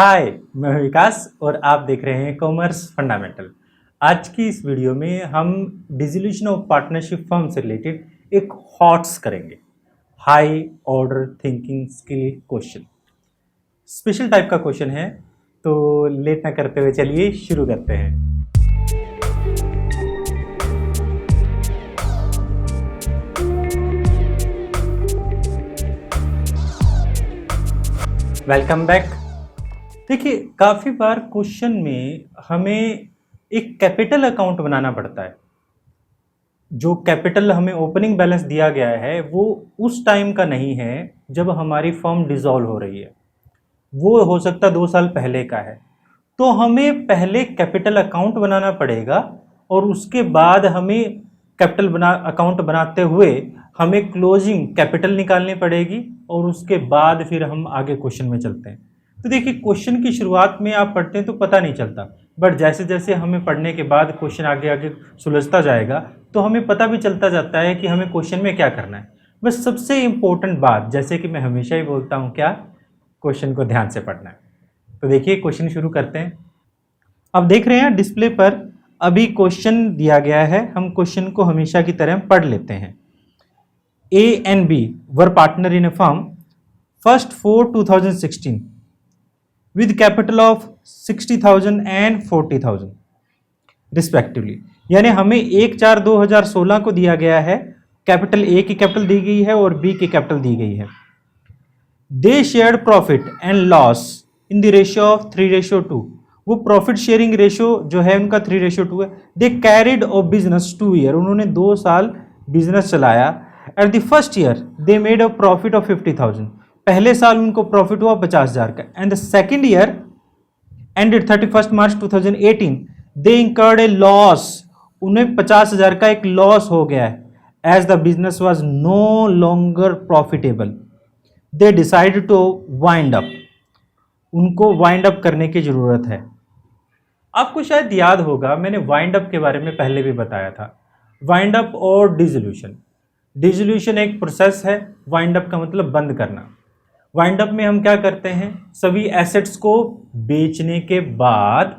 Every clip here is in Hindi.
हाय, मैं हूं विकास और आप देख रहे हैं कॉमर्स फंडामेंटल। आज की इस वीडियो में हम डिसोल्यूशन ऑफ पार्टनरशिप फर्म से रिलेटेड एक हॉट्स करेंगे। High order thinking skill question, special type का क्वेश्चन है। तो लेट ना करते हुए चलिए शुरू करते हैं। Welcome back. देखिए, काफ़ी बार क्वेश्चन में हमें एक कैपिटल अकाउंट बनाना पड़ता है। जो कैपिटल हमें ओपनिंग बैलेंस दिया गया है वो उस टाइम का नहीं है जब हमारी फर्म डिसॉल्व हो रही है, वो हो सकता है 2 साल पहले का है। तो हमें पहले कैपिटल अकाउंट बनाना पड़ेगा और उसके बाद हमें कैपिटल अकाउंट बनाते हुए हमें क्लोजिंग कैपिटल निकालनी पड़ेगी और उसके बाद फिर हम आगे क्वेश्चन में चलते हैं। तो देखिए, क्वेश्चन की शुरुआत में आप पढ़ते हैं तो पता नहीं चलता, बट जैसे जैसे हमें पढ़ने के बाद क्वेश्चन आगे आगे सुलझता जाएगा तो हमें पता भी चलता जाता है कि हमें क्वेश्चन में क्या करना है। बस सबसे इम्पोर्टेंट बात, जैसे कि मैं हमेशा ही बोलता हूँ, क्या क्वेश्चन को ध्यान से पढ़ना है। तो देखिए, क्वेश्चन शुरू करते हैं। अब देख रहे हैं डिस्प्ले पर अभी क्वेश्चन दिया गया है। हम क्वेश्चन को हमेशा की तरह पढ़ लेते हैं। A and B were partner in a firm 1st for 2016 with capital of 60,000 and 40,000 respectively. यानी हमें 1/4/2016 को दिया गया है, कैपिटल ए की कैपिटल दी गई है और बी की कैपिटल दी गई है। दे shared profit and loss in the ratio of 3:2। वो प्रॉफिट शेयरिंग रेशियो जो है उनका 3:2 है। They carried of business 2 year, उन्होंने 2 साल बिजनेस चलाया। At the first year they made a profit of 50,000, पहले साल उनको प्रॉफिट हुआ 50,000 का। And the second year ended 31 March 2018 they incurred a loss, उन्हें 50,000 का एक लॉस हो गया है। As the business was no longer profitable they decide to wind up, उनको वाइंड अप करने की जरूरत है। आपको शायद याद होगा, मैंने वाइंड अप के बारे में पहले भी बताया था। वाइंड अप और डिसोल्यूशन, डिसोल्यूशन एक प्रोसेस है, वाइंड अप का मतलब बंद करना। वाइंड अप में हम क्या करते हैं, सभी एसेट्स को बेचने के बाद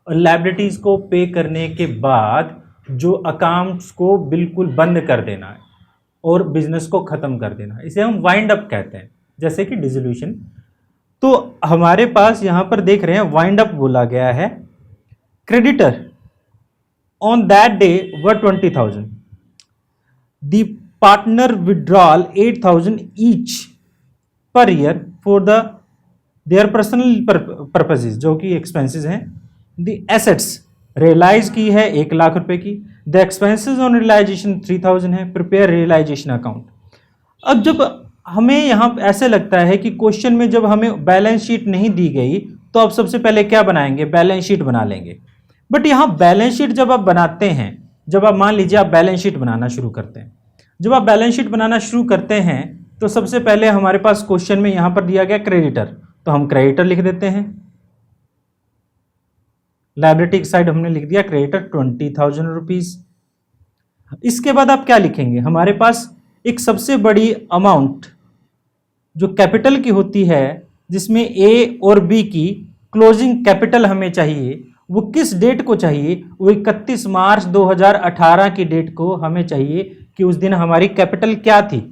और लायबिलिटीज को पे करने के बाद जो अकाउंट्स को बिल्कुल बंद कर देना है और बिजनेस को खत्म कर देना है, इसे हम वाइंड अप कहते हैं, जैसे कि डिसोल्यूशन। तो हमारे पास यहां पर देख रहे हैं वाइंड अप बोला गया है। Creditor on that day were 20,000, the partner withdrawal 8,000 each per year for their personal purposes, जो कि एक्सपेंसेस हैं। द एसेट्स रियलाइज की है 1,00,000 रुपए की। द एक्सपेंसेस ऑन रियलाइजेशन 3,000 है। Prepare realization account. अब जब हमें यहाँ ऐसे लगता है कि क्वेश्चन में जब हमें बैलेंस शीट नहीं दी गई तो अब सबसे पहले क्या बनाएंगे, बैलेंस शीट बना लेंगे। बट यहाँ बैलेंस शीट जब आप बनाते हैं, जब आप मान लीजिए आप बैलेंस शीट बनाना शुरू करते हैं, जब आप बैलेंस शीट बनाना शुरू करते हैं तो सबसे पहले हमारे पास क्वेश्चन में यहाँ पर दिया गया क्रेडिटर, तो हम क्रेडिटर लिख देते हैं। लायबिलिटी की साइड हमने लिख दिया क्रेडिटर 20,000 रुपीज। इसके बाद आप क्या लिखेंगे, हमारे पास एक सबसे बड़ी अमाउंट जो कैपिटल की होती है, जिसमें ए और बी की क्लोजिंग कैपिटल हमें चाहिए, वो किस डेट को चाहिए, वो 31 मार्च 2018 की डेट को हमें चाहिए कि उस दिन हमारी कैपिटल क्या थी।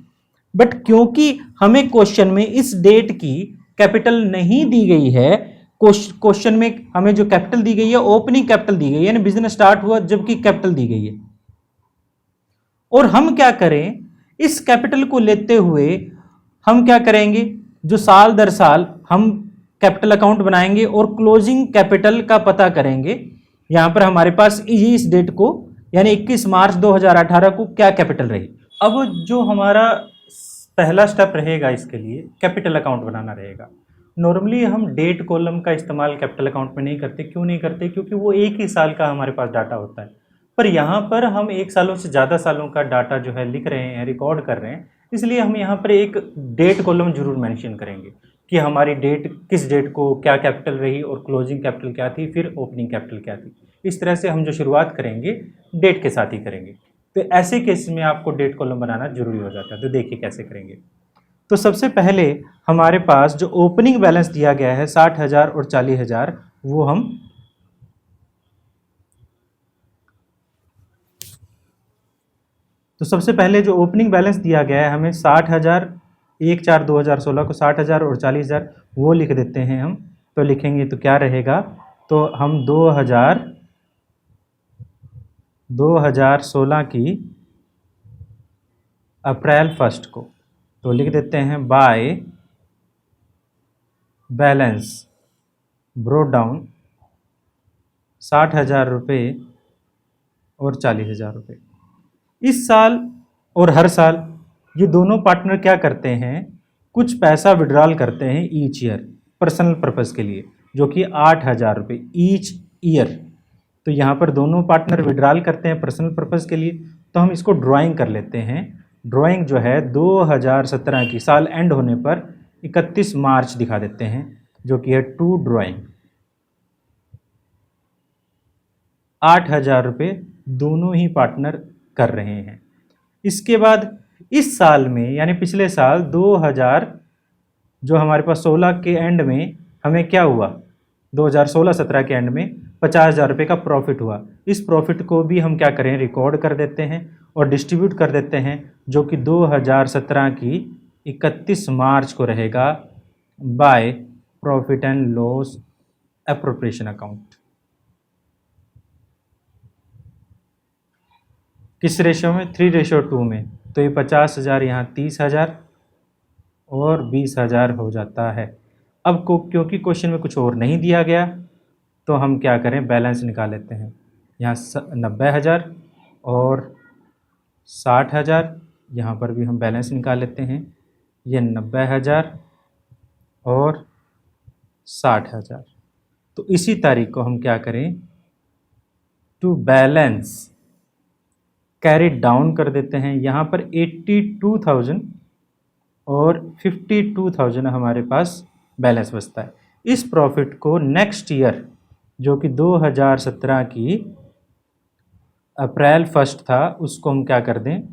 बट क्योंकि हमें क्वेश्चन में इस डेट की कैपिटल नहीं दी गई है, क्वेश्चन में हमें जो कैपिटल दी गई है ओपनिंग कैपिटल दी गई है, यानी बिजनेस स्टार्ट हुआ जबकि कैपिटल दी गई है। और हम क्या करें, इस कैपिटल को लेते हुए हम क्या करेंगे, जो साल दर साल हम कैपिटल अकाउंट बनाएंगे और क्लोजिंग कैपिटल का पता करेंगे। यहां पर हमारे पास इस डेट को यानी 21 मार्च 2018 को क्या कैपिटल रही। अब जो हमारा पहला स्टेप रहेगा इसके लिए कैपिटल अकाउंट बनाना रहेगा। नॉर्मली हम डेट कॉलम का इस्तेमाल कैपिटल अकाउंट में नहीं करते। क्यों नहीं करते, क्योंकि वो एक ही साल का हमारे पास डाटा होता है। पर यहाँ पर हम 1 सालों से ज़्यादा सालों का डाटा जो है लिख रहे हैं, रिकॉर्ड कर रहे हैं, इसलिए हम यहाँ पर एक डेट कॉलम जरूर मेंशन करेंगे कि हमारी डेट, किस डेट को क्या कैपिटल रही और क्लोजिंग कैपिटल क्या थी, फिर ओपनिंग कैपिटल क्या थी। इस तरह से हम जो शुरुआत करेंगे डेट के साथ ही करेंगे। तो ऐसे केस में आपको डेट कॉलम बनाना जरूरी हो जाता है। तो देखिए कैसे करेंगे। तो सबसे पहले हमारे पास जो ओपनिंग बैलेंस दिया गया है 60,000 और 40,000, वो हम तो सबसे पहले जो ओपनिंग बैलेंस दिया गया है हमें 60,000, 1/4/2016 को 60,000 और 40,000 वो लिख देते हैं हम। तो लिखेंगे तो क्या रहेगा, तो हम 2016 की अप्रैल 1 को तो लिख देते हैं बाय बैलेंस ब्रोट डाउन 60,000 रुपये और 40,000 रुपये। इस साल और हर साल ये दोनों पार्टनर क्या करते हैं, कुछ पैसा विड्रॉल करते हैं ईच ईयर पर्सनल पर्पस के लिए, जो कि 8,000 रुपये ईच ईयर। तो यहाँ पर दोनों पार्टनर विड्रॉल करते हैं पर्सनल पर्पस के लिए, तो हम इसको ड्राइंग कर लेते हैं। ड्राइंग जो है 2017 की साल एंड होने पर 31 मार्च दिखा देते हैं, जो कि है टू ड्राइंग 8,000 रुपये दोनों ही पार्टनर कर रहे हैं। इसके बाद इस साल में यानी पिछले साल 2000 जो हमारे पास 16 के एंड में हमें क्या हुआ, 2016-17 के एंड में 50,000 रुपये का प्रॉफिट हुआ। इस प्रॉफिट को भी हम क्या करें, रिकॉर्ड कर देते हैं और डिस्ट्रीब्यूट कर देते हैं, जो कि 2017 की 31 मार्च को रहेगा by profit and loss appropriation account. किस रेशियो में, 3:2 में। तो ये 50,000 यहाँ 30,000 और 20,000 हो जाता है। अब क्योंकि क्वेश्चन में कुछ और नहीं दिया गया, तो हम क्या करें, बैलेंस निकाल लेते हैं। यहाँ 90,000 और 60,000, यहाँ पर भी हम बैलेंस निकाल लेते हैं। ये 90,000 और 60,000। तो इसी तारीख को हम क्या करें, टू बैलेंस कैरी डाउन कर देते हैं। यहाँ पर 82,000 और 52,000 हमारे पास बैलेंस बचता है। इस प्रॉफिट को नेक्स्ट ईयर जो कि 2017 की अप्रैल 1 था, उसको हम क्या कर दें,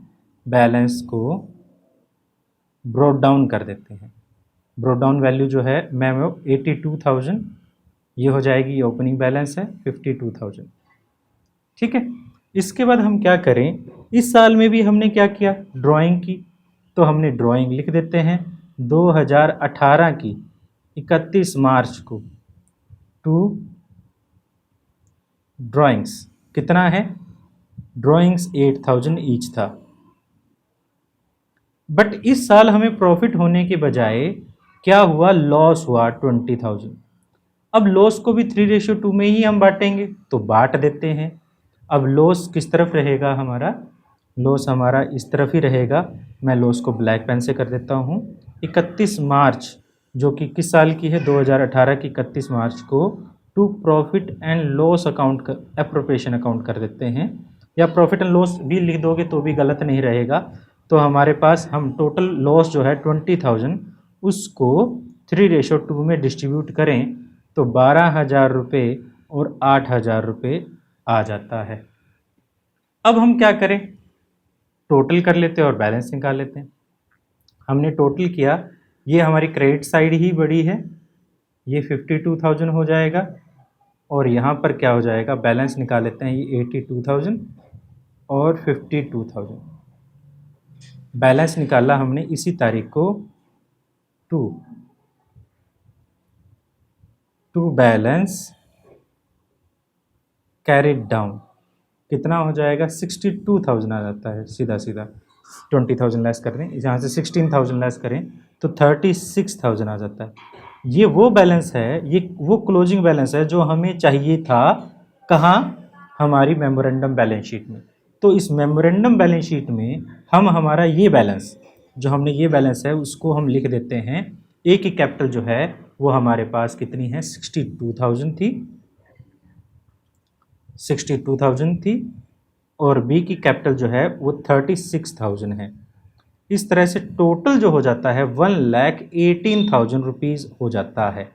बैलेंस को ब्रोट डाउन कर देते हैं। ब्रोट डाउन वैल्यू जो है मैम 82,000, ये हो जाएगी, ये ओपनिंग बैलेंस है 52,000। ठीक है। इसके बाद हम क्या करें, इस साल में भी हमने क्या किया, ड्राइंग की। तो हमने ड्राइंग लिख देते हैं 2018 की 31 मार्च को टू ड्राइंग्स। कितना है, ड्राइंग्स 8,000 ईच था। बट इस साल हमें प्रॉफिट होने के बजाय क्या हुआ, लॉस हुआ 20,000। अब लॉस को भी 3:2 में ही हम बांटेंगे, तो बांट देते हैं। अब लॉस किस तरफ रहेगा हमारा, लॉस हमारा इस तरफ ही रहेगा। मैं लॉस को ब्लैक पेन से कर देता हूँ। 31 मार्च जो कि किस साल की है, 2018 की 31 मार्च को to profit and loss account का एप्रोप्रिएशन अकाउंट कर देते हैं, या प्रॉफिट एंड लॉस भी लिख दोगे तो भी गलत नहीं रहेगा। तो हमारे पास हम टोटल लॉस जो है 20,000, उसको 3:2 में डिस्ट्रीब्यूट करें तो 12,000 रुपये और 8,000 रुपये आ जाता है। अब हम क्या करें, टोटल कर लेते हैं और बैलेंस निकाल लेते हैं। हमने टोटल किया, ये हमारी क्रेडिट साइड ही बड़ी है, ये 52,000 हो जाएगा, और यहाँ पर क्या हो जाएगा, बैलेंस निकाल लेते हैं, ये 82,000 और 52,000। बैलेंस निकाला हमने इसी तारीख को, टू बैलेंस कैरिड डाउन। कितना हो जाएगा, 62,000 आ जाता है सीधा सीधा। 20,000 लेस कर दें, यहाँ से 16,000 लेस करें तो 36,000 आ जाता है। ये वो बैलेंस है, ये वो क्लोजिंग बैलेंस है जो हमें चाहिए था, कहाँ, हमारी मेमोरेंडम बैलेंस शीट में। तो इस मेमोरेंडम बैलेंस शीट में हम हमारा ये बैलेंस जो हमने ये बैलेंस है उसको हम लिख देते हैं। ए की कैपिटल जो है वो हमारे पास कितनी है, 62,000 थी, 62,000 थी, और बी की कैपिटल जो है वो 36,000 है। इस तरह से टोटल जो हो जाता है 1,18,000 रुपीज़ हो जाता है।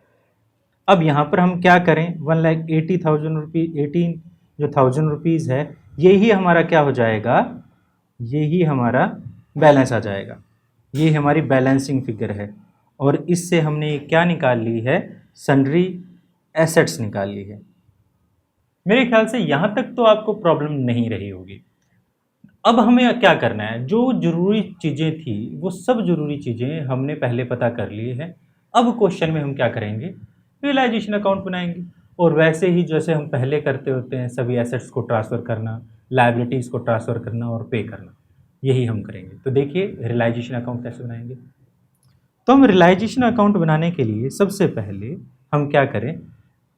अब यहाँ पर हम क्या करें, 1,80,000 रुपीज़, 18 जो 1,000 रुपीज़ है, यही हमारा क्या हो जाएगा, यही हमारा बैलेंस आ जाएगा। ये हमारी बैलेंसिंग फिगर है और इससे हमने क्या निकाल ली है, सन्ड्री एसेट्स निकाल ली है। मेरे ख्याल से यहाँ तक तो आपको प्रॉब्लम नहीं रही होगी। अब हमें क्या करना है, जो ज़रूरी चीज़ें थी वो सब ज़रूरी चीज़ें हमने पहले पता कर ली है। अब क्वेश्चन में हम क्या करेंगे, रियलाइजेशन अकाउंट बनाएंगे और वैसे ही जैसे हम पहले करते होते हैं, सभी एसेट्स को ट्रांसफ़र करना, लायबिलिटीज़ को ट्रांसफ़र करना और पे करना, यही हम करेंगे। तो देखिए रियलाइजेशन अकाउंट कैसे बनाएंगे। तो हम रियलाइजेशन अकाउंट बनाने के लिए सबसे पहले हम क्या करें,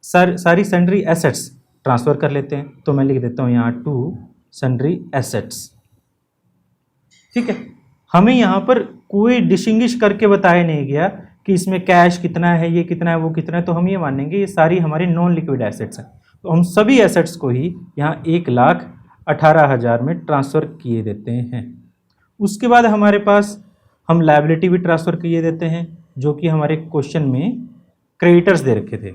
सारी सन्ड्री एसेट्स ट्रांसफ़र कर लेते हैं। तो मैं लिख देता हूँ यहाँ टू सन्ड्री एसेट्स, ठीक है। हमें यहाँ पर कोई डिस्टिंग्विश करके बताया नहीं गया कि इसमें कैश कितना है, ये कितना है, वो कितना है, तो हम ये मानेंगे ये सारी हमारी नॉन लिक्विड एसेट्स हैं। तो हम सभी एसेट्स को ही यहाँ 1,18,000 में ट्रांसफ़र किए देते हैं। उसके बाद हमारे पास हम लायबिलिटी भी ट्रांसफ़र किए देते हैं, जो कि हमारे क्वेश्चन में क्रेडिटर्स दे रखे थे।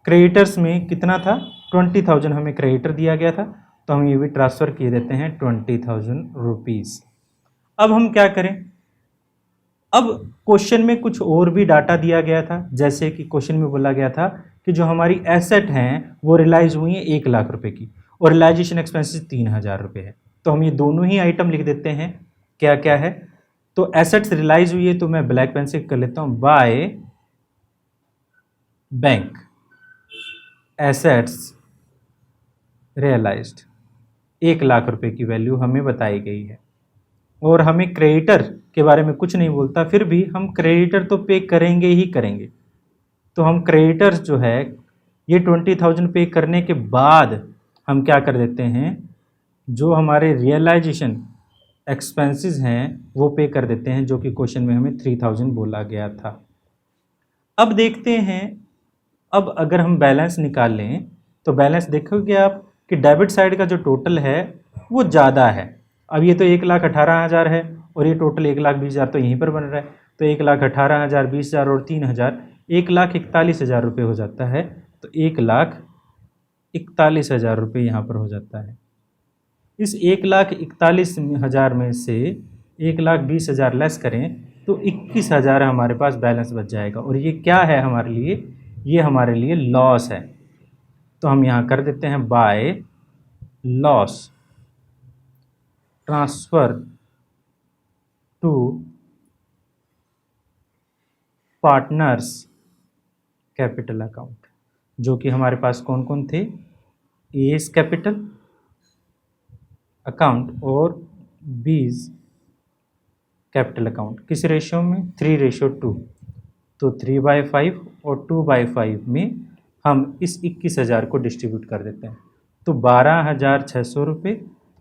क्रेडिटर्स में कितना था, 20,000 हमें क्रेडिटर दिया गया था, तो हम ये भी ट्रांसफ़र किए देते हैं 20,000 रुपीज़। अब हम क्या करें, अब क्वेश्चन में कुछ और भी डाटा दिया गया था, जैसे कि क्वेश्चन में बोला गया था कि जो हमारी एसेट हैं वो रियलाइज हुई हैं 1,00,000 रुपये की और रियलाइजेशन एक्सपेंसेस 3,000 रुपये है। तो हम ये दोनों ही आइटम लिख देते हैं, क्या क्या है। तो एसेट्स रियलाइज हुई है तो मैं ब्लैक पेन से कर लेता हूँ, बाय बैंक एसेट्स रियलाइज्ड 1,00,000 रुपये की वैल्यू हमें बताई गई है। और हमें क्रेडिटर के बारे में कुछ नहीं बोलता, फिर भी हम क्रेडिटर तो पे करेंगे ही करेंगे। तो हम क्रेडिटर्स जो है ये 20,000 पे करने के बाद हम क्या कर देते हैं, जो हमारे रियलाइजेशन एक्सपेंसेस हैं वो पे कर देते हैं, जो कि क्वेश्चन में हमें 3,000 बोला गया था। अब देखते हैं, अब अगर हम बैलेंस निकाल लें तो बैलेंस देखोगे आप कि डेबिट साइड का जो टोटल है वो ज़्यादा है। अब ये तो 1,18,000 है और ये टोटल 1,20,000 तो यहीं पर बन रहा है। तो 1,18,000, 20,000 और 3,000, 1,41,000 रुपये हो जाता है। तो 1,41,000 रुपये यहाँ पर हो जाता है। इस 1,41,000 में से 1,20,000 लेस करें तो 21,000 हमारे पास बैलेंस बच जाएगा। और ये क्या है हमारे लिए, ये हमारे लिए लॉस है। तो हम यहाँ कर देते हैं by loss transfer to partners capital account, जो कि हमारे पास कौन कौन थे, एस कैपिटल अकाउंट और बीज कैपिटल अकाउंट। किस रेशियो में, 3:2। तो 3/5 और 2/5 में हम इस 21,000 को डिस्ट्रीब्यूट कर देते हैं। तो 12,600 रुपये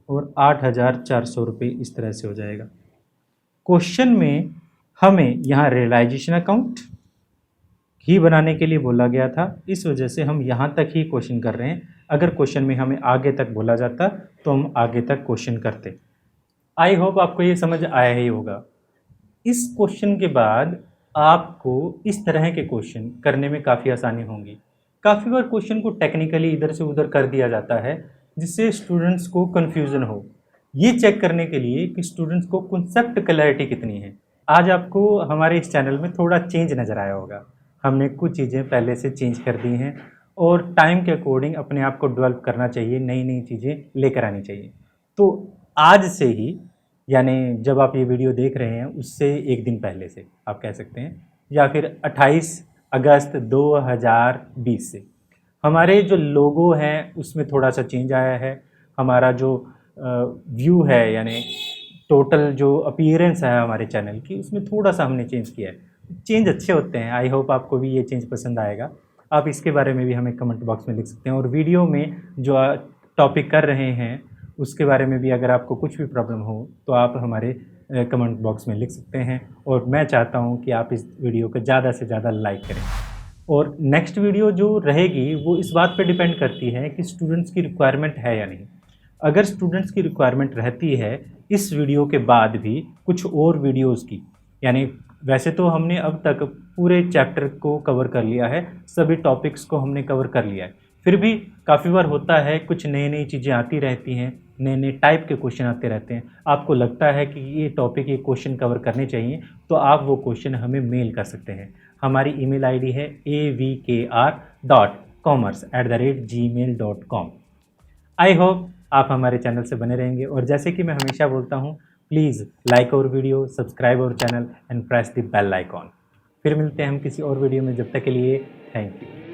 और 8,400 रुपये इस तरह से हो जाएगा। क्वेश्चन में हमें यहाँ रियलाइजेशन अकाउंट ही बनाने के लिए बोला गया था, इस वजह से हम यहाँ तक ही क्वेश्चन कर रहे हैं। अगर क्वेश्चन में हमें आगे तक बोला जाता तो हम आगे तक क्वेश्चन करते। आई होप आपको ये समझ आया ही होगा। इस क्वेश्चन के बाद आपको इस तरह के क्वेश्चन करने में काफ़ी आसानी होगी। काफ़ी बार क्वेश्चन को टेक्निकली इधर से उधर कर दिया जाता है, जिससे स्टूडेंट्स को कन्फ्यूज़न हो। ये चेक करने के लिए कि स्टूडेंट्स को कॉन्सेप्ट क्लैरिटी कितनी है, आज आपको हमारे इस चैनल में थोड़ा चेंज नज़र आया होगा। हमने कुछ चीज़ें पहले से चेंज कर दी हैं और टाइम के अकॉर्डिंग अपने आप को डेवलप करना चाहिए, नई नई चीज़ें लेकर आनी चाहिए। तो आज से ही, यानी जब आप ये वीडियो देख रहे हैं उससे एक दिन पहले से आप कह सकते हैं, या फिर 28 अगस्त 2020 से हमारे जो लोगो हैं उसमें थोड़ा सा चेंज आया है। हमारा जो व्यू है, यानी टोटल जो अपीयरेंस है हमारे चैनल की, उसमें थोड़ा सा हमने चेंज किया है। चेंज अच्छे होते हैं, आई होप आपको भी ये चेंज पसंद आएगा। आप इसके बारे में भी हमें कमेंट बॉक्स में लिख सकते हैं, और वीडियो में जो टॉपिक कर रहे हैं उसके बारे में भी अगर आपको कुछ भी प्रॉब्लम हो तो आप हमारे कमेंट बॉक्स में लिख सकते हैं। और मैं चाहता हूं कि आप इस वीडियो को ज़्यादा से ज़्यादा लाइक करें। और नेक्स्ट वीडियो जो रहेगी वो इस बात पे डिपेंड करती है कि स्टूडेंट्स की रिक्वायरमेंट है या नहीं। अगर स्टूडेंट्स की रिक्वायरमेंट रहती है इस वीडियो के बाद भी कुछ और वीडियोज़ की, यानी वैसे तो हमने अब तक पूरे चैप्टर को कवर कर लिया है, सभी टॉपिक्स को हमने कवर कर लिया है, फिर भी काफ़ी बार होता है, कुछ नई-नई चीज़ें आती रहती हैं, नए-नए टाइप के क्वेश्चन आते रहते हैं। आपको लगता है कि ये टॉपिक, ये क्वेश्चन कवर करने चाहिए, तो आप वो क्वेश्चन हमें मेल कर सकते हैं। हमारी ईमेल आईडी है avkr.commerce@gmail.com। आई होप आप हमारे चैनल से बने रहेंगे, और जैसे कि मैं हमेशा बोलता हूँ, please like our video, subscribe our channel and press the bell icon. फिर मिलते हैं हम किसी और वीडियो में, जब तक के लिए थैंक यू।